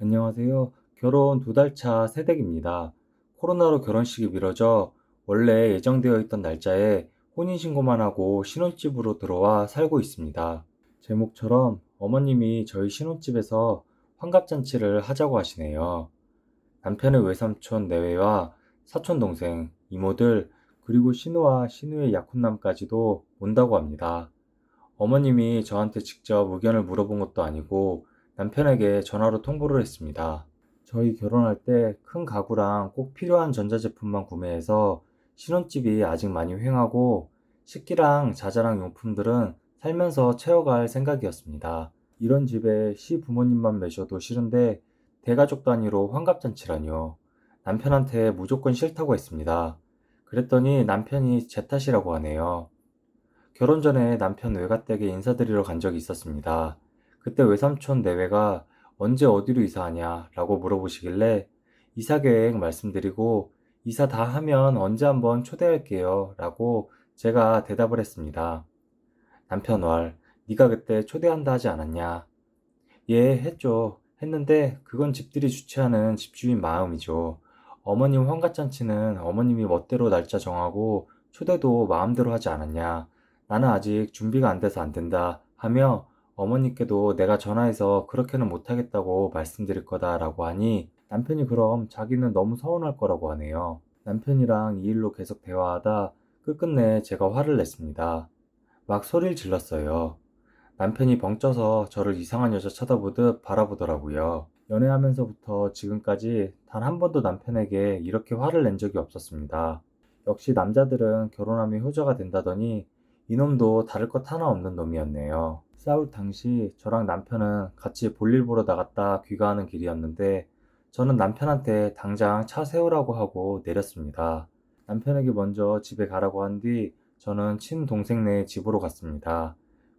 안녕하세요. 결혼 2달 차 새댁입니다. 코로나로 결혼식이 미뤄져 원래 예정되어 있던 날짜에 혼인신고만 하고 신혼집으로 들어와 살고 있습니다. 제목처럼 어머님이 저희 신혼집에서 환갑잔치를 하자고 하시네요. 남편의 외삼촌 내외와 사촌동생, 이모들, 그리고 신우와 신우의 약혼남까지도 온다고 합니다. 어머님이 저한테 직접 의견을 물어본 것도 아니고 남편에게 전화로 통보를 했습니다. 저희 결혼할 때 큰 가구랑 꼭 필요한 전자제품만 구매해서 신혼집이 아직 많이 휑하고 식기랑 자잘한 용품들은 살면서 채워갈 생각이었습니다. 이런 집에 시부모님만 계셔도 싫은데 대가족 단위로 환갑잔치라뇨. 남편한테 무조건 싫다고 했습니다. 그랬더니 남편이 제 탓이라고 하네요. 결혼 전에 남편 외가댁에 인사드리러 간 적이 있었습니다. 그때 외삼촌 내외가 언제 어디로 이사하냐 라고 물어보시길래 이사 계획 말씀드리고 이사 다 하면 언제 한번 초대할게요 라고 제가 대답을 했습니다. 남편 왈, 네가 그때 초대한다 하지 않았냐? 예, 했죠. 했는데 그건 집들이 주최하는 집주인 마음이죠. 어머님 환갑잔치는 어머님이 멋대로 날짜 정하고 초대도 마음대로 하지 않았냐. 나는 아직 준비가 안 돼서 안 된다 하며 어머니께도 내가 전화해서 그렇게는 못하겠다고 말씀드릴 거다라고 하니 남편이 그럼 자기는 너무 서운할 거라고 하네요. 남편이랑 이 일로 계속 대화하다 끝끝내 제가 화를 냈습니다. 막 소리를 질렀어요. 남편이 벙쪄서 저를 이상한 여자 쳐다보듯 바라보더라고요. 연애하면서부터 지금까지 단 한 번도 남편에게 이렇게 화를 낸 적이 없었습니다. 역시 남자들은 결혼하면 효자가 된다더니 이놈도 다를 것 하나 없는 놈이었네요. 싸울 당시 저랑 남편은 같이 볼일 보러 나갔다 귀가하는 길이었는데 저는 남편한테 당장 차 세우라고 하고 내렸습니다. 남편에게 먼저 집에 가라고 한 뒤 저는 친동생네 집으로 갔습니다.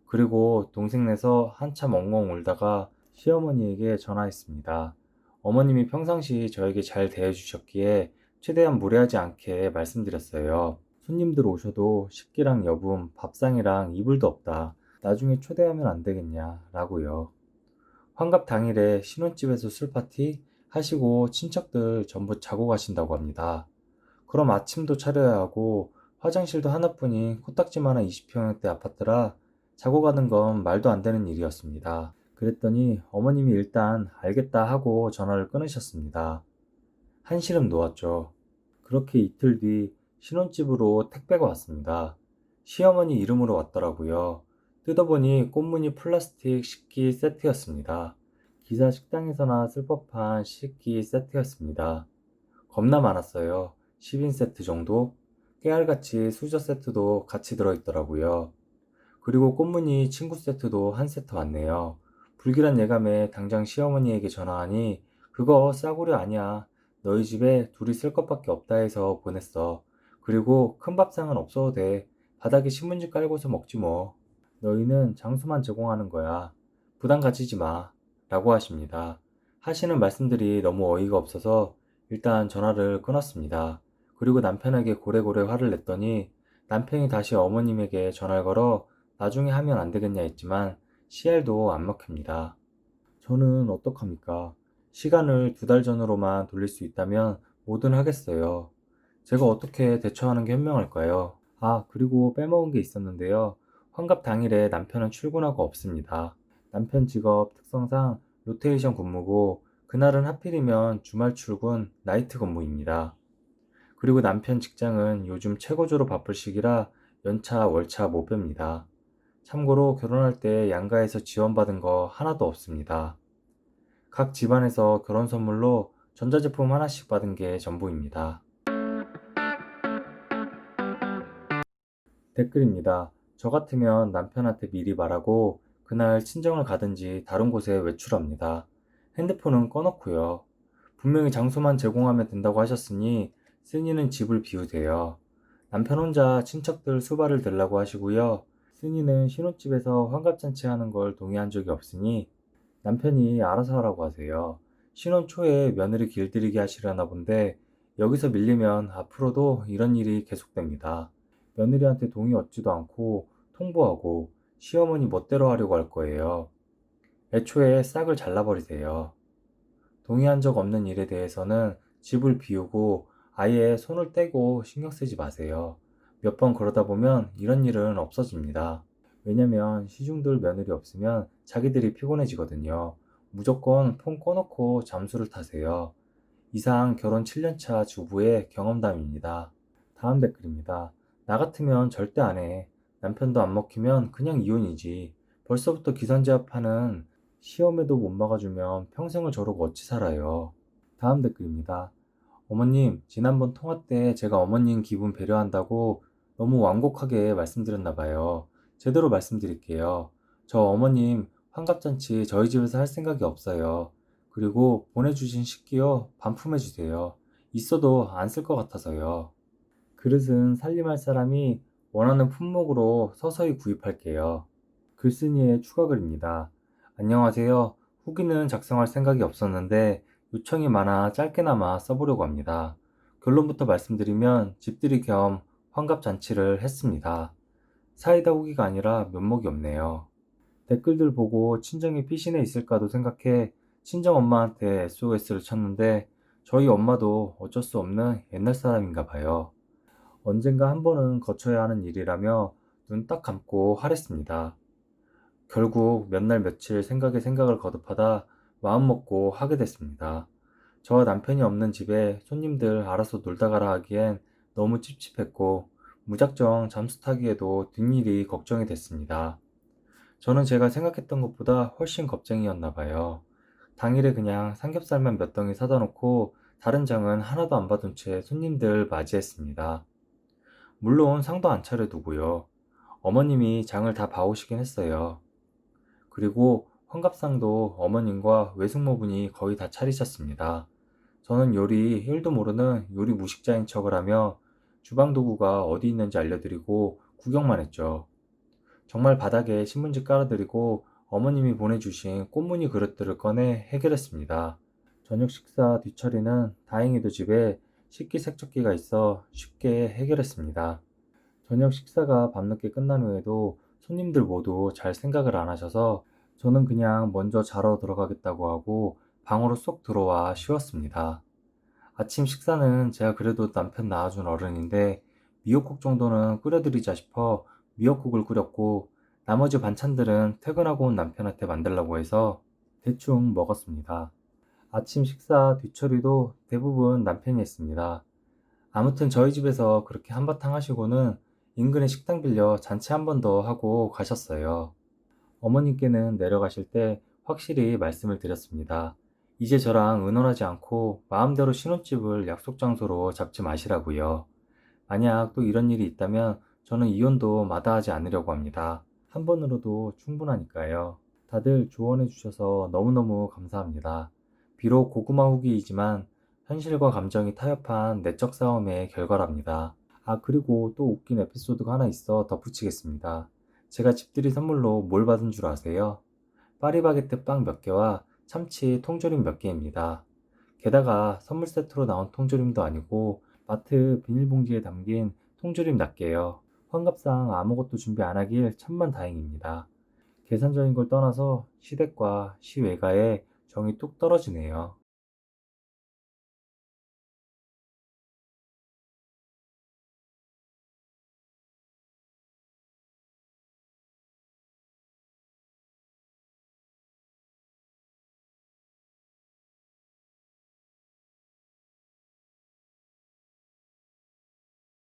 그리고 동생네서 한참 엉엉 울다가 시어머니에게 전화했습니다. 어머님이 평상시 저에게 잘 대해주셨기에 최대한 무례하지 않게 말씀드렸어요. 손님들 오셔도 식기랑 여분, 밥상이랑 이불도 없다. 나중에 초대하면 안 되겠냐 라고요. 환갑 당일에 신혼집에서 술파티 하시고 친척들 전부 자고 가신다고 합니다. 그럼 아침도 차려야 하고 화장실도 하나뿐인 코딱지만한 20평형대 아파트라 자고 가는 건 말도 안 되는 일이었습니다. 그랬더니 어머님이 일단 알겠다 하고 전화를 끊으셨습니다. 한시름 놓았죠. 그렇게 이틀 뒤 신혼집으로 택배가 왔습니다. 시어머니 이름으로 왔더라고요. 뜯어보니 꽃무늬 플라스틱 식기 세트였습니다. 기사 식당에서나 쓸 법한 식기 세트였습니다. 겁나 많았어요. 10인 세트 정도? 깨알같이 수저 세트도 같이 들어있더라고요. 그리고 꽃무늬 친구 세트도 한 세트 왔네요. 불길한 예감에 당장 시어머니에게 전화하니 그거 싸구려 아니야. 너희 집에 둘이 쓸 것밖에 없다 해서 보냈어. 그리고 큰 밥상은 없어도 돼. 바닥에 신문지 깔고서 먹지 뭐. 너희는 장소만 제공하는 거야. 부담 가지지 마. 라고 하십니다. 하시는 말씀들이 너무 어이가 없어서 일단 전화를 끊었습니다. 그리고 남편에게 고래고래 화를 냈더니 남편이 다시 어머님에게 전화를 걸어 나중에 하면 안 되겠냐 했지만 CR도 안 먹힙니다. 저는 어떡합니까? 시간을 2달 전으로만 돌릴 수 있다면 뭐든 하겠어요. 제가 어떻게 대처하는 게 현명할까요? 아, 그리고 빼먹은 게 있었는데요. 환갑 당일에 남편은 출근하고 없습니다. 남편 직업 특성상 로테이션 근무고 그날은 하필이면 주말 출근 나이트 근무입니다. 그리고 남편 직장은 요즘 최고조로 바쁠 시기라 연차 월차 못 뺍니다. 참고로 결혼할 때 양가에서 지원받은 거 하나도 없습니다. 각 집안에서 결혼 선물로 전자제품 하나씩 받은 게 전부입니다. 댓글입니다. 저 같으면 남편한테 미리 말하고 그날 친정을 가든지 다른 곳에 외출합니다. 핸드폰은 꺼놓고요. 분명히 장소만 제공하면 된다고 하셨으니 쓴이는 집을 비우세요. 남편 혼자 친척들 수발을 들라고 하시고요. 쓴이는 신혼집에서 환갑잔치 하는 걸 동의한 적이 없으니 남편이 알아서 하라고 하세요. 신혼 초에 며느리 길들이게 하시려나 본데 여기서 밀리면 앞으로도 이런 일이 계속됩니다. 며느리한테 동의 얻지도 않고 통보하고 시어머니 멋대로 하려고 할 거예요. 애초에 싹을 잘라버리세요. 동의한 적 없는 일에 대해서는 집을 비우고 아예 손을 떼고 신경 쓰지 마세요. 몇 번 그러다 보면 이런 일은 없어집니다. 왜냐면 시중들 며느리 없으면 자기들이 피곤해지거든요. 무조건 폰 꺼놓고 잠수를 타세요. 이상 결혼 7년차 주부의 경험담입니다. 다음 댓글입니다. 나 같으면 절대 안 해. 남편도 안 먹히면 그냥 이혼이지. 벌써부터 기선제압하는 시험에도 못 막아주면 평생을 저러고 어찌 살아요. 다음 댓글입니다. 어머님, 지난번 통화 때 제가 어머님 기분 배려한다고 너무 완곡하게 말씀드렸나 봐요. 제대로 말씀드릴게요. 저 어머님 환갑잔치 저희 집에서 할 생각이 없어요. 그리고 보내주신 식기요 반품해 주세요. 있어도 안 쓸 것 같아서요. 그릇은 살림할 사람이 원하는 품목으로 서서히 구입할게요. 글쓴이의 추가 글입니다. 안녕하세요. 후기는 작성할 생각이 없었는데 요청이 많아 짧게나마 써보려고 합니다. 결론부터 말씀드리면 집들이 겸 환갑잔치를 했습니다. 사이다 후기가 아니라 면목이 없네요. 댓글들 보고 친정이 피신해 있을까도 생각해 친정엄마한테 SOS를 쳤는데 저희 엄마도 어쩔 수 없는 옛날 사람인가 봐요. 언젠가 한 번은 거쳐야 하는 일이라며 눈 딱 감고 화냈습니다. 결국 몇 날 며칠 생각에 생각을 거듭하다 마음먹고 하게 됐습니다. 저와 남편이 없는 집에 손님들 알아서 놀다 가라 하기엔 너무 찝찝했고 무작정 잠수 타기에도 뒷일이 걱정이 됐습니다. 저는 제가 생각했던 것보다 훨씬 겁쟁이였나 봐요. 당일에 그냥 삼겹살만 몇 덩이 사다 놓고 다른 장은 하나도 안 받은 채 손님들 맞이했습니다. 물론 상도 안 차려두고요. 어머님이 장을 다 봐오시긴 했어요. 그리고 환갑상도 어머님과 외숙모분이 거의 다 차리셨습니다. 저는 요리 1도 모르는 요리 무식자인 척을 하며 주방 도구가 어디 있는지 알려드리고 구경만 했죠. 정말 바닥에 신문지 깔아드리고 어머님이 보내주신 꽃무늬 그릇들을 꺼내 해결했습니다. 저녁 식사 뒤처리는 다행히도 집에 식기세척기가 있어 쉽게 해결했습니다. 저녁 식사가 밤늦게 끝난 후에도 손님들 모두 잘 생각을 안 하셔서 저는 그냥 먼저 자러 들어가겠다고 하고 방으로 쏙 들어와 쉬었습니다. 아침 식사는 제가 그래도 남편 낳아준 어른인데 미역국 정도는 끓여드리자 싶어 미역국을 끓였고 나머지 반찬들은 퇴근하고 온 남편한테 만들라고 해서 대충 먹었습니다. 아침 식사 뒤처리도 대부분 남편이 했습니다. 아무튼 저희 집에서 그렇게 한바탕 하시고는 인근에 식당 빌려 잔치 한 번 더 하고 가셨어요. 어머님께는 내려가실 때 확실히 말씀을 드렸습니다. 이제 저랑 의논하지 않고 마음대로 신혼집을 약속 장소로 잡지 마시라고요. 만약 또 이런 일이 있다면 저는 이혼도 마다하지 않으려고 합니다. 한 번으로도 충분하니까요. 다들 조언해 주셔서 너무너무 감사합니다. 비록 고구마 후기이지만 현실과 감정이 타협한 내적 싸움의 결과랍니다. 아, 그리고 또 웃긴 에피소드가 하나 있어 덧붙이겠습니다. 제가 집들이 선물로 뭘 받은 줄 아세요? 파리바게뜨 빵 몇 개와 참치 통조림 몇 개입니다. 게다가 선물 세트로 나온 통조림도 아니고 마트 비닐봉지에 담긴 통조림 낱개요. 환갑상 아무것도 준비 안 하길 천만 다행입니다. 계산적인 걸 떠나서 시댁과 시외가에 정이 뚝 떨어지네요.